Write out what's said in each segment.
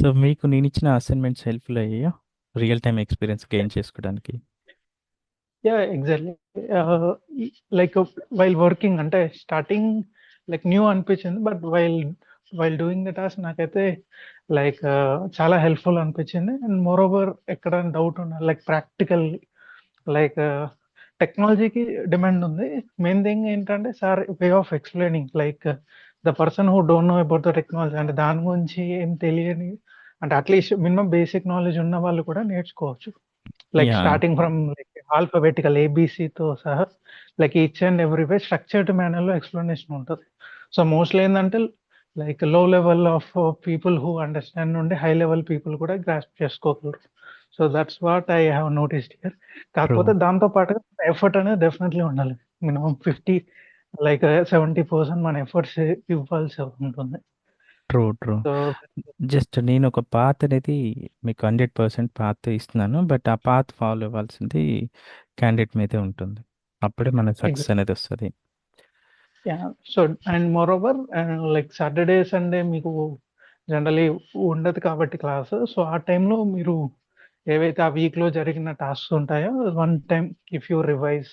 So మీకు నేనిచ్చిన assignments helpful అయ్యాయా? రియల్ టైమ్ ఎక్స్‌పీరియన్స్ గెయిన్ చేసుకోవడానికి? యాహ్! ఎగ్జాక్ట్‌లీ. ఆహ్, ఈ లైక్ వైల్ వర్కింగ్ అంటే స్టార్టింగ్ లైక్ న్యూ అనిపించింది. But while doing the task నాకైతే లైక్ చాలా హెల్ప్‌ఫుల్ అనిపించింది. అండ్ మోరోవర్ ఎక్కడైనా డౌట్ ఉన్నా లైక్ ప్రాక్టికల్ లైక్ టెక్నాలజీకి డిమాండ్ ఉంది. మెయిన్ థింగ్ ఏంటంటే sir way of explaining like the person who don't know about the technology అంటే దాని గురించి ఏం తెలియని అంటే అట్‌లీస్ట్ మినిమమ్ బేసిక్ నాలెడ్జ్ ఉన్న వాళ్ళు కూడా నేర్చుకోవచ్చు. Like yeah! Starting from like alphabetical ఏబీసీతో సహా like each and every way structured మేనర్‌లో ఎక్స్‌ప్లనేషన్ ఉంటది. సో, మోస్ట్‌లీ ఏందంటే like low level of people who understand నుండి హై లెవెల్ పీపుల్ కూడా గ్రాస్ప్ చేసుకోగలరు. So, that's what I have noticed here. True. కాకపోతే దాంతో పాటుగా ఎఫర్ట్ అనేది డెఫినెట్‌లీ ఉండాలి. మినిమమ్ 50 లైక్ 70% మన ఎఫర్ట్స్ ఇవ్వాల్సి ఉంటుంది. ట్రూ. ట్రూ. సో, జస్ట్ నేనొక పాత్ అనేది మీకు 100% పాత్ ఇస్తున్నాను. బట్ ఆ పాత్ ఫాలో అవ్వాల్సింది క్యాండిడేట్ మీదే ఉంటుంది. అప్పుడే మన సక్సెస్ ఎగ్జాక్ట్. అనేదొస్తది. Yeah! So, and moreover like Saturday, Sunday మీకు జనరల్లీ ఉండదు కాబట్టి క్లాసు. సో, ఆ టైంలో మీరు ఏవైతే ఆ వీక్‌లో జరిగిన టాస్క్స్ ఉంటాయో one time if you revise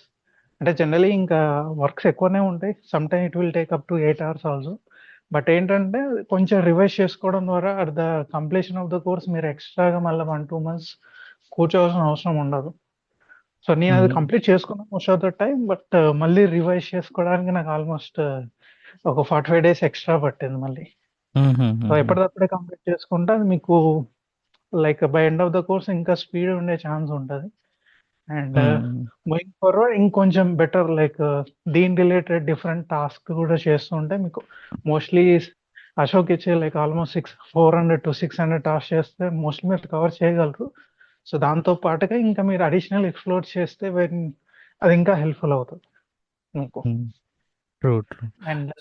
అంటే జనరల్లీ ఇంకా వర్క్స్ ఎక్కువనే ఉంటాయి. Some time it will take up to 8 hours also. But ఏంటంటే కొంచెం రివైజ్ చేసుకోవడం ద్వారా at the completion of the course మీరు ఎక్స్‌ట్రాగా మళ్ళా 1, 2 మంత్స్ కూర్చోవాల్సిన అవసరం ఉండదు. సో, నేనది హ్మ్. కంప్లీట్ చేసుకున్నా most of the time. But మళ్ళీ రివైజ్ చేసుకోవడానికి నాకు ఆల్‌మోస్ట్ ఒక 45 డేస్ ఎక్స్‌ట్రా పట్టింది మళ్ళీ. సో, హుహుహుహు. ఎప్పటిదప్పుడే కంప్లీట్ చేసుకుంటే అది మీకు like by end of the course ఇంకా స్పీడ్ ఉండే ఛాన్స్ ఉంటది. అండ్ హ్మ్. మూవింగ్ ఫార్వర్డ్ ఇంకొంచెం బెటర్ లైక్ దీని రిలేటెడ్ డిఫరెంట్ టాస్క్ కూడా చేస్తూ ఉంటే మీకు మోస్ట్‌లీ అశోక్ ఇచ్చే లైక్ ఆల్‌మోస్ట్ 400-600 టాస్క్ చేస్తే మోస్ట్‌లీ మీరు కవర్ చేయగలరు. సో, దాంతో పాటుగా ఇంకా మీరు అడిషనల్ ఎక్స్‌ప్లోర్ చేస్తే అది ఇంకా హెల్ప్‌ఫుల్ అవుతది మీకు. హ్మ్. ట్రూ. ట్రూ. అండ్